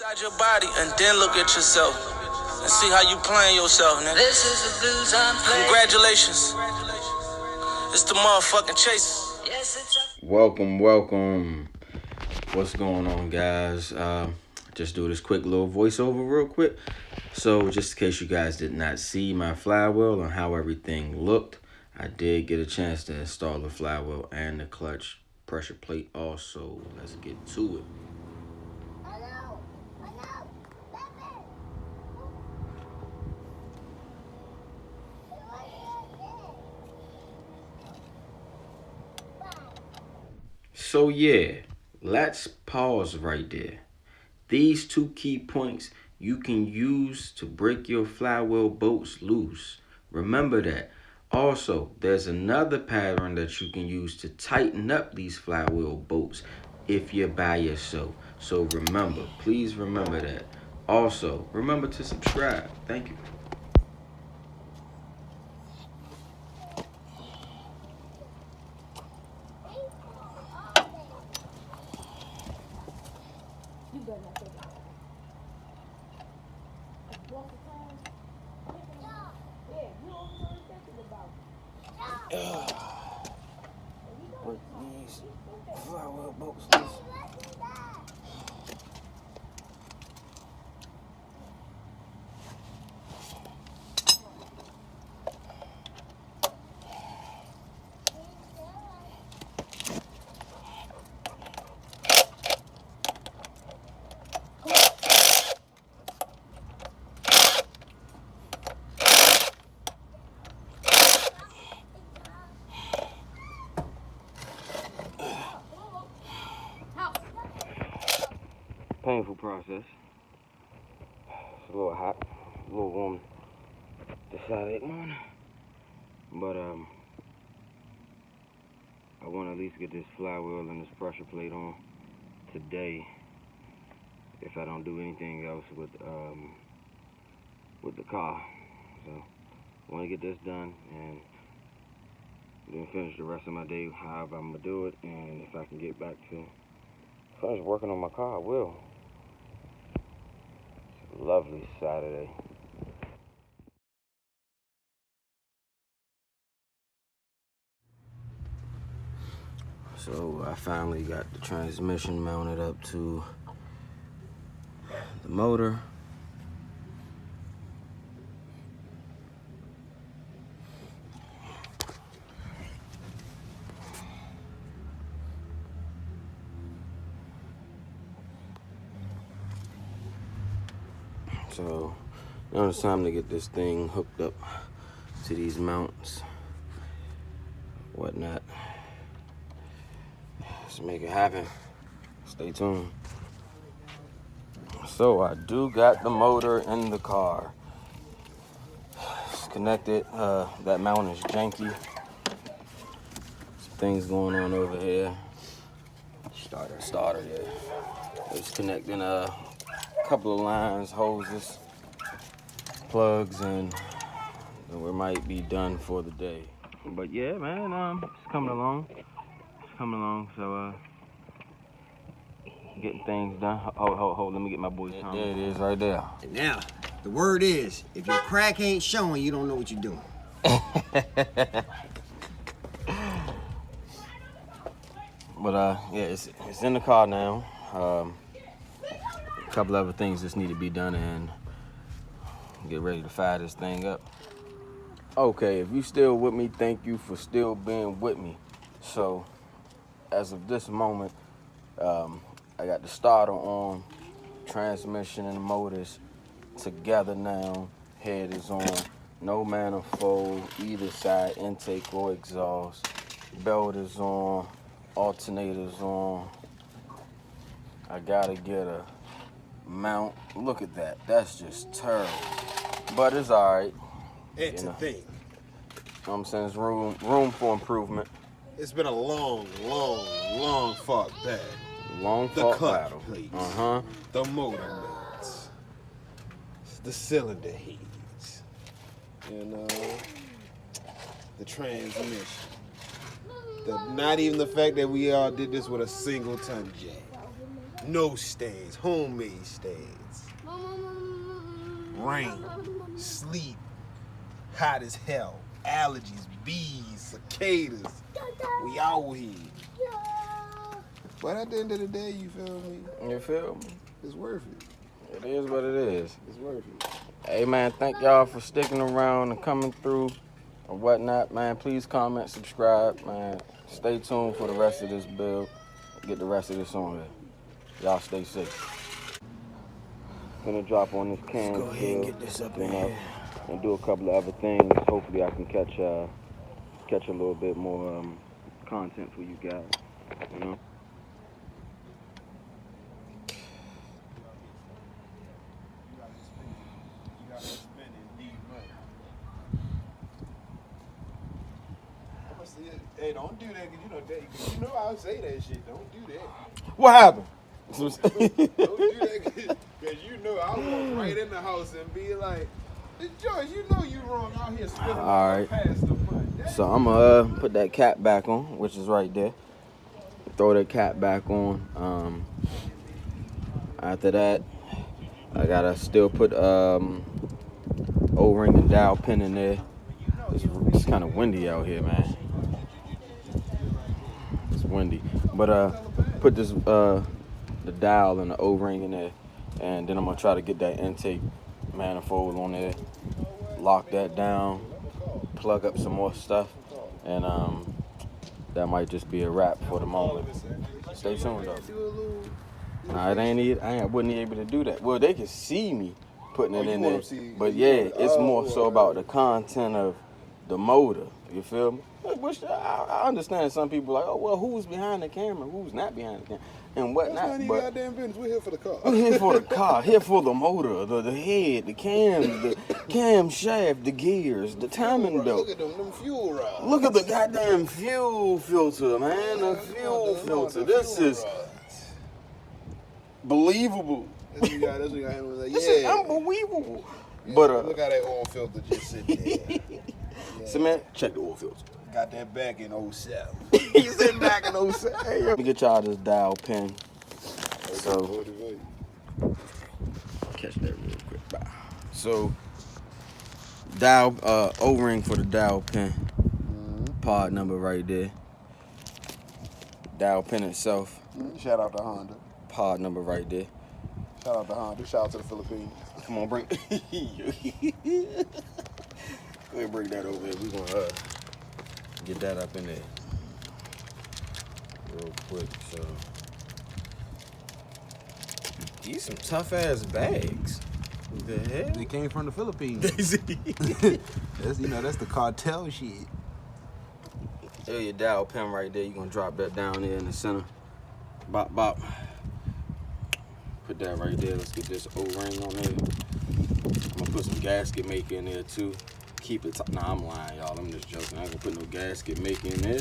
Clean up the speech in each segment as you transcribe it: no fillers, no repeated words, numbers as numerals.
Inside your body and then look at yourself and see how you playing yourself, nigga. This is the blues I'm playing. Congratulations. It's the motherfucking Chase. Yes, it's Welcome. What's going on, guys? Just do this quick little voiceover real quick. So just in case you guys did not see my flywheel and how everything looked, I did get a chance to install the flywheel and the clutch pressure plate also. Let's get to it. So yeah, let's pause right there. These two key points you can use to break your flywheel bolts loose. Remember that. Also, there's another pattern that you can use to tighten up these flywheel bolts if you're by yourself. So remember, please remember that. Also, remember to subscribe. Thank you. Break these flywheel bolts loose. Painful process. It's a little hot, a little warm this Saturday morning, but I want to at least get this flywheel and this pressure plate on today. If I don't do anything else with the car, so I want to get this done and then finish the rest of my day however I'm gonna do it, and if I can get back to finish working on my car, I will. Lovely Saturday. So I finally got the transmission mounted up to the motor. So now it's time to get this thing hooked up to these mounts, whatnot. Let's make it happen. Stay tuned. So I do got the motor in the car. It's connected. That mount is janky. Some things going on over here. Starter, yeah. It's connecting a couple of lines, hoses, plugs, and we might be done for the day. But yeah, man, it's coming along. So getting things done. Hold, let me get my boy's time. There it is, right there. And now, the word is, if your crack ain't showing, you don't know what you're doing. But yeah, it's in the car now. A couple other things just need to be done and get ready to fire this thing up. Okay, if you still with me, thank you for still being with me. So, as of this moment, I got the starter on, transmission and the motors together now. Head is on, no manifold, either side, intake or exhaust. Belt is on, alternator's on. I gotta get a mount. Look at that, that's just terrible. But it's all right. It's a thing. You know what I'm saying? There's room for improvement. It's been a long fought battle. Long The fought clutch battle. plates, the motor mounts, the cylinder heads, the transmission. Not even the fact that we all did this with a single ton jack. No stains, homemade stains. Rain, sleep, hot as hell, allergies, bees, cicadas. We out here. But at the end of the day, you feel me? You feel me? It's worth it. It is what it is. It's worth it. Hey, man, thank y'all for sticking around and coming through and whatnot, man. Please comment, subscribe, man. Stay tuned for the rest of this build. Get the rest of this on here. Y'all stay safe. Gonna drop on this can. Let's go ahead and get this up in here. And do a couple of other things. Hopefully I can catch a little bit more content for you guys, you know? Hey, don't do that, cause you know I'll say that shit. Don't do that. What happened? Don't do that, cause you know I'll walk right in the house and be like, George, you know you wrong out here spending past the money. So I'm gonna put that cap back on, which is right there. Throw that cap back on. After that, I gotta still put O-ring and dial pin in there. It's kind of windy out here, man. It's windy, but put this the dial and the O-ring in there, and then I'm gonna try to get that intake manifold on there, lock that down, plug up some more stuff, and that might just be a wrap for the moment. Stay tuned though. Nah, I wouldn't be able to do that. Well, they can see me putting it in there, but yeah, it's more so about the content of the motor. You feel me? Which I understand some people like, oh well, who's behind the camera, who's not behind the camera, and whatnot. That's not even goddamn business. We're here for the car. We're here for the car, here for the motor, the head, the cams, the camshaft, the gears, the timing belt. Look at them fuel rods. Look at the goddamn fuel filter, man. The fuel filter. This is believable. That's what you got him like, This is unbelievable. But look how that oil filter just sitting there. So man, check the oil filter. Got that back in 07. He's sitting back in 07. Let me get y'all this dial pin. So catch that real quick. Bye. So dial O-ring for the dial pin. Pod number right there. Dial pin itself. Shout out to Honda. Pod number right there. Shout out to Honda. Shout out to the Philippines. Come on, bring. Go ahead, bring that over here. We're gonna get that up in there real quick. So these some tough ass bags. What the hell? They came from the Philippines. That's the cartel shit. There's your dial pin right there. You're gonna drop that down there in the center. Bop bop. Put that right there. Let's get this O-ring on there. I'm gonna put some gasket maker in there too. Keep it. Nah, I'm lying, y'all. I'm just joking. I ain't gonna put no gasket maker in there.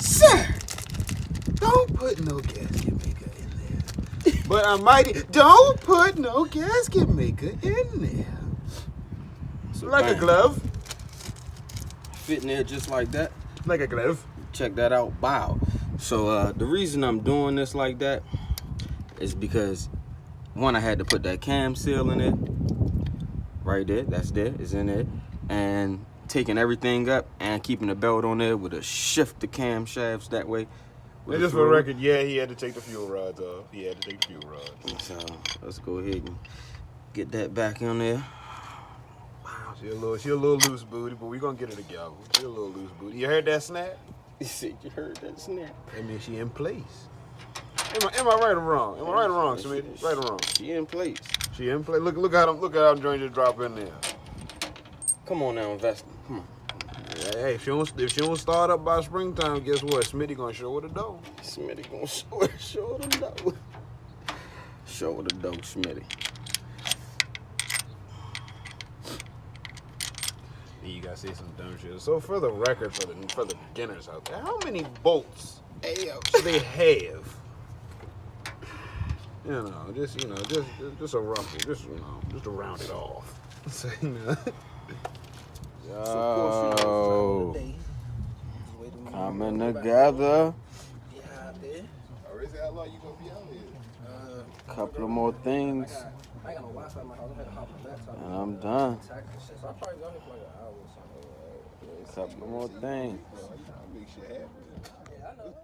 Sir, don't put no gasket maker in there. But I might. Don't put no gasket maker in there. So Like bang. a glove. Fit in there just like that. Like a glove. Check that out. Wow. So the reason I'm doing this like that is because one, I had to put that cam seal in it. Right there. That's there. It's in there. And taking everything up and keeping the belt on there with a shift the camshafts that way. And just for the record, yeah, he had to take the fuel rods off. He had to take the fuel rods. So let's go ahead and get that back on there. Wow, she a little loose booty, but we gonna get her together. She a little loose booty. You heard that snap? You heard that snap? That means she in place. Am I right or wrong? Am I right or wrong, Smitty? Right or wrong? She in place. She in place. Look how them joints just drop in there. Come on now, investor. Come on. Hey, if she don't start up by springtime, guess what? Smitty gonna show her the dough. Smitty gonna show her the dough. Show her the dough, Smitty. You gotta say some dumb shit. So for the record, for the beginners out there, how many bolts do they have? Just a ruffle, just to round it off. So, coming together. Oh, said, how long you gonna be out here? Couple of more things, I ain't got no Wi-Fi in my house. I had to hop on that time. and I'm done. So I probably go here for like an hour or something. Couple of more things. Make shit happen. Yeah, I know.